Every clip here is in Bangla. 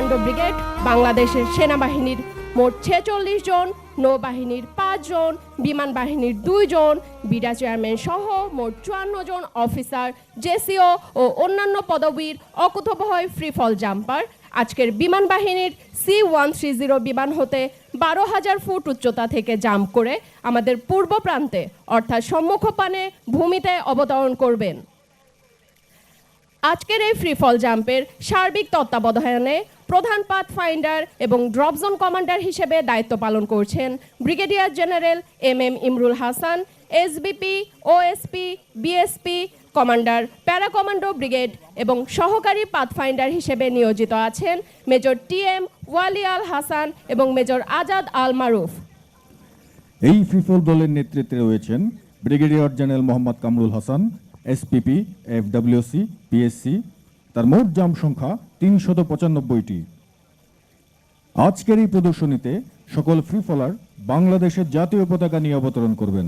কমান্ডো ব্রিগেড বাংলাদেশের সেনাবাহিনীর মোট 46 জন, নৌবাহিনীর 5 জন, বিমান বাহিনীর 2 জন, বিডা চেয়ারম্যান সহ মোট 54 জন অফিসার, জেসিও ও অন্যান্য পদবীর অকুতোভয় ফ্রি ফল জাম্পার আজকের বিমান বাহিনীর C-130 বিমান হতে 12,000 ফুট উচ্চতা থেকে জাম্প করে আমাদের পূর্ব প্রান্তে অর্থাৎ সম্মুখপানে ভূমিতে অবতরণ করবেন। আজকের এই ফ্রি ফল জাম্পের সার্বিক তত্ত্বাবধানে প্রধান পাথ ফাইন্ডার এবং ড্রপ জোন কমান্ডার হিসেবে দায়িত্ব পালন করছেন brigadier general MM Imrul Hasan, SBP, OSP, BSP, commander para commando brigade এবং সহকারী পাথ ফাইন্ডার হিসেবে নিয়োজিত আছেন মেজর TM ওয়ালি আল হাসান এবং মেজর আজাদ আল মারুফ। এই ফ্রিফল দলের নেতৃত্বে রয়েছেন brigadier general Mohammad Kamrul Hasan, SPP, FWC, PSC। তার মোট জাম্প সংখ্যা 395টি। আজকের এই প্রদর্শনীতে সকল ফ্রি ফলার বাংলাদেশের জাতীয় পতাকা নিয়ে অবতরণ করবেন।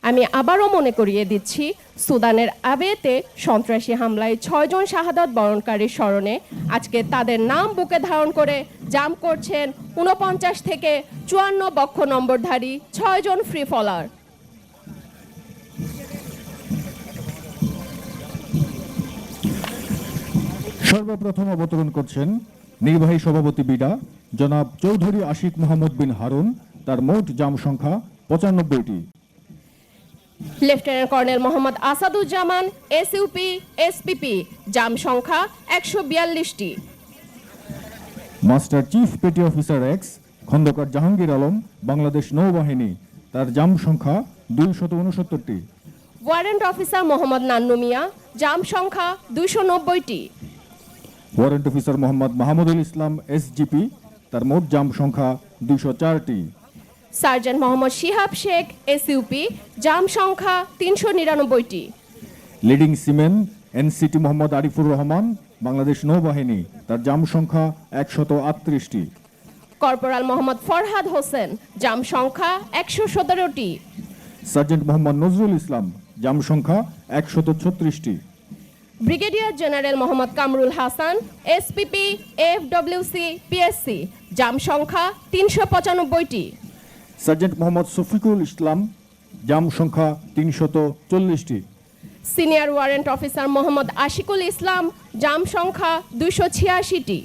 আমি আবারও মনে করিয়ে দিচ্ছি, সুদানের আবেতে সন্ত্রাসী হামলায় 6 জন শাহাদাত বরণকারীর স্মরণে আজকে তাদের নাম বুকে ধারণ করে জাম্প করছেন 49 থেকে 54 বক্ষ নম্বরধারী 6 জন ফ্রি ফলার। সর্বপ্রথম অবতরণ করছেন নির্বাহী সভাপতি বিডা জনাব চৌধুরী আশিক মোহাম্মদ বিন হারুন। তার মোট জাম্প সংখ্যা 95টি। Lieutenant colonel Mohammad Asaduzzaman, SUP, SPP, jump সংখ্যা 142টি। Master chief petty officer X Khandakar Jahangir Alam, Bangladesh নৌবাহিনী। তার জাম্প সংখ্যা 269টি। Warrant officer Mohammad Nannu Mia, jump সংখ্যা 290টি। Warrant officer Mohammad Mahmudul Islam, SGP। তার মোট জাম্প সংখ্যা 204টি। Sergeant Mohammad Shihab Sheikh, SUP, jump সংখ্যা 399টি। Leading seaman NCT Mohammad Arifur Rahman, Bangladesh নৌবাহিনী। তার জাম্প সংখ্যা 138টি। কর্পোরাল মোহাম্মদ ফরহাদ হোসেন, জাম্প সংখ্যা 117টি। সার্জেন্ট মোহাম্মদ নজরুল ইসলাম, জাম্প সংখ্যা 136টি। Brigadier general Mohammad Kamrul Hasan, SPP, FWC, PSC, jump সংখ্যা 395টি। সার্জেন্ট মোহাম্মদ শফিকুল ইসলাম, জাম্প সংখ্যা 340টি। Senior warrant officer Mohammad Ashikul Islam, jump সংখ্যা 286টি।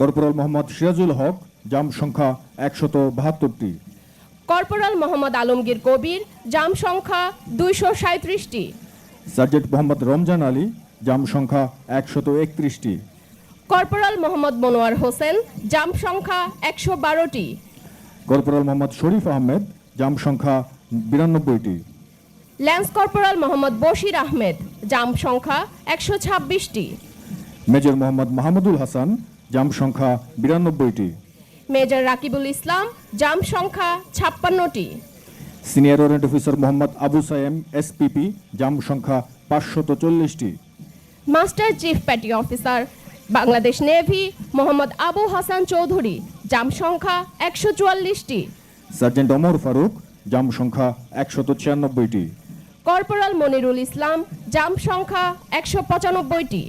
কর্পোরাল মোহাম্মদ সিরাজুল হক, জাম্প সংখ্যা 172টি। কর্পোরাল মোহাম্মদ আলমগীর কবির, জাম্প সংখ্যা 237টি। সার্জেন্ট মোহাম্মদ রমজান আলী, জাম্প সংখ্যা 131টি। কর্পোরাল মোহাম্মদ মনোয়ার হোসেন, জাম্প সংখ্যা 112টি। কর্পোরাল মোহাম্মদ শরীফ আহমেদ, জাম্প সংখ্যা 92টি। Lance corporal Mohammad Bashir Ahmed, jump সংখ্যা 126টি। মেজর মোহাম্মদ মাহমুদুল হাসান, জাম্প সংখ্যা 92টি। মেজর রাকিবুল ইসলাম, জাম্প সংখ্যা 56টি। Senior warrant officer Mohammad Abu Sayem, SPP, jump সংখ্যা 540টি। Master chief petty officer Bangladesh navy Mohammad Abu Hasan Chowdhury, jump সংখ্যা 144টি। সার্জেন্ট ওমর ফারুক, জাম্প সংখ্যা 196টি। কর্পোরাল মনিরুল ইসলাম, জাম্প সংখ্যা 195টি।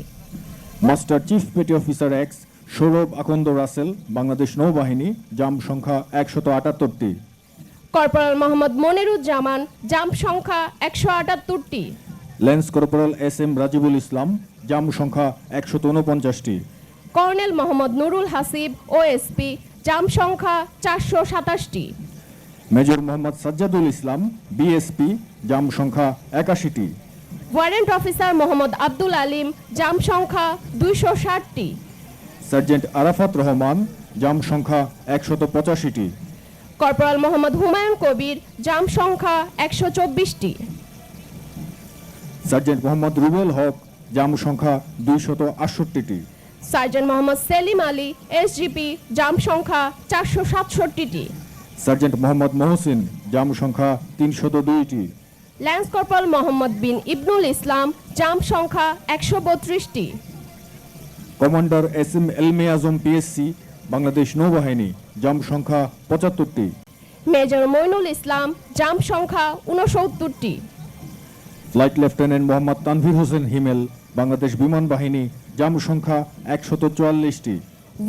Master chief petty officer X Sourav Akand Rasel, Bangladesh নৌবাহিনী, জাম্প সংখ্যা 178টি। কর্পোরাল মোহাম্মদ মনিরুজ্জামান, জাম্প সংখ্যা 178টি। Lance corporal SM Rajibul Islam, jump সংখ্যা 149টি। Colonel Mohammad Nurul Hasib, OSP, jump সংখ্যা 427টি। Major Mohammad Sajjadul Islam, BSP, jump সংখ্যা 81টি। Warrant officer Mohammad Abdul Alim, jump সংখ্যা 260টি। সার্জেন্ট আরাফাত রহমান, জাম্প সংখ্যা 185টি। কর্পোরাল মোহাম্মদ হুমায়ুন কবির, জাম্প সংখ্যা 124টি। সার্জেন্ট মোহাম্মদ রুবেল হক, জাম্প সংখ্যা 268টি। Sergeant Mohammad Selim Ali, SGP, jump সংখ্যা 467টি। সার্জেন্ট মোহাম্মদ মহসিন, জাম্প সংখ্যা 302টি। ল্যান্স কর্পোরাল মোহাম্মদ বিন ইবনুল ইসলাম, জাম্প সংখ্যা 132টি। কমান্ডার SM এলমে আজম, PSC, বাংলাদেশ নৌবাহিনী, জাম্প সংখ্যা 75টি। মেজর মইনুল ইসলাম, জাম্প সংখ্যা 69টি। ফ্লাইট লেফটেন্যান্ট মোহাম্মদ তানভীর হোসেন হিমেল, বাংলাদেশ বিমান বাহিনী, জাম সংখ্যা 144টি।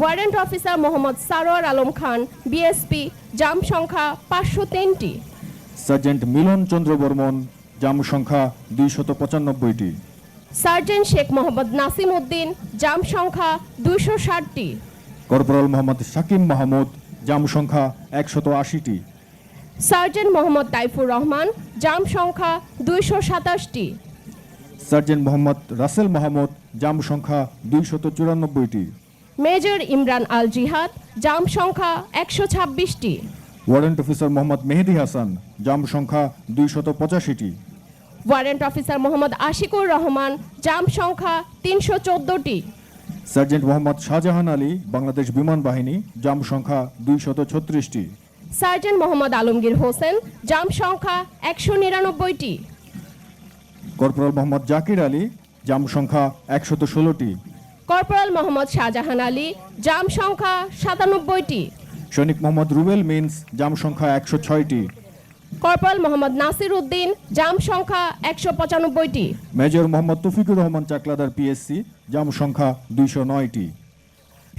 Warrant officer Mohammad Sarwar Alam Khan BSP, জাম সংখ্যা 503টি। সার্জেন্ট মিলন চন্দ্র বর্মন, জাম সংখ্যা 295টি। সার্জেন্ট শেখ মোহাম্মদ নাসিম উদ্দিন, জাম সংখ্যা 260টি। কর্পোরাল মোহাম্মদ শাকিম মাহমুদ, জাম সংখ্যা 180টি। সার্জেন্ট মোহাম্মদ তাইফুর রহমান, জাম সংখ্যা 227টি। সার্জেন্ট মোহাম্মদ রাসেল মাহমুদ, জাম সংখ্যা 294টি। মেজর ইমরান আল জিহাদ, জাম সংখ্যা 126টি। ওয়ারেন্ট অফিসার মোহাম্মদ মেহেদি হাসান, জাম সংখ্যা 285টি। ওয়ারেন্ট অফিসার মোহাম্মদ আশিকুর রহমান, জাম সংখ্যা 314টি। সার্জেন্ট মোহাম্মদ শাহজাহান আলী, বাংলাদেশ বিমান বাহিনী, জাম সংখ্যা 236টি। সার্জেন্ট মোহাম্মদ আলমগীর হোসেন, জাম সংখ্যা 199টি। কর্পোরাল মোহাম্মদ জাকির আলী, জাম সংখ্যা 116টি। কর্পোরাল মোহাম্মদ শাহজাহান আলী, জাম সংখ্যা 97টি। সৈনিক মোহাম্মদ রুবেল মিন্স, জাম সংখ্যা 106টি। কর্পোরাল মোহাম্মদ নাসির উদ্দিন, জাম সংখ্যা 195টি। মেজর মোহাম্মদ তৌফিকুর রহমান চাকলাদার পিএসসি, জাম সংখ্যা 209টি।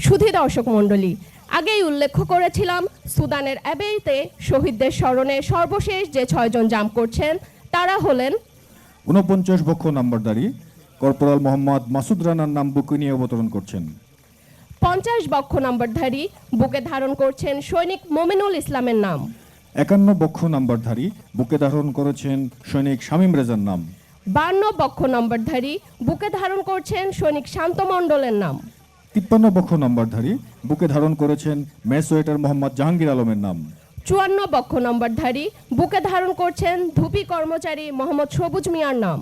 সুধী দর্শক মণ্ডলী, আগেই উল্লেখ করেছিলাম সুদানের অ্যাবেইতে শহীদদের স্মরণে সর্বশেষ যে 6 জন জাম করছেন তারা হলেন 49 বক্ষ নাম্বারধারী কর্পোরাল মোহাম্মদ মাসুদ রানার নাম বুকে নিয়ে অবতরণ করছেন। 50 বক্ষ নম্বরধারী বুকে ধারণ করছেন সৈনিক মোমিনুল ইসলামের নাম। 51 বক্ষ নাম্বারধারী বুকে ধারণ করেছেন সৈনিক শামীম রেজার নাম। 52 বক্ষ নম্বরধারী বুকে ধারণ করছেন সৈনিক শান্ত মণ্ডলের নাম। 53 বক্ষ নাম্বারধারী বুকে ধারণ করেছেন মেসোয়েটার মোহাম্মদ জাহাঙ্গীর আলমের নাম। 54 বক্ষ নম্বরধারী বুকে ধারণ করছেন ধুপি কর্মচারী মোহাম্মদ সবুজ মিয়ার নাম।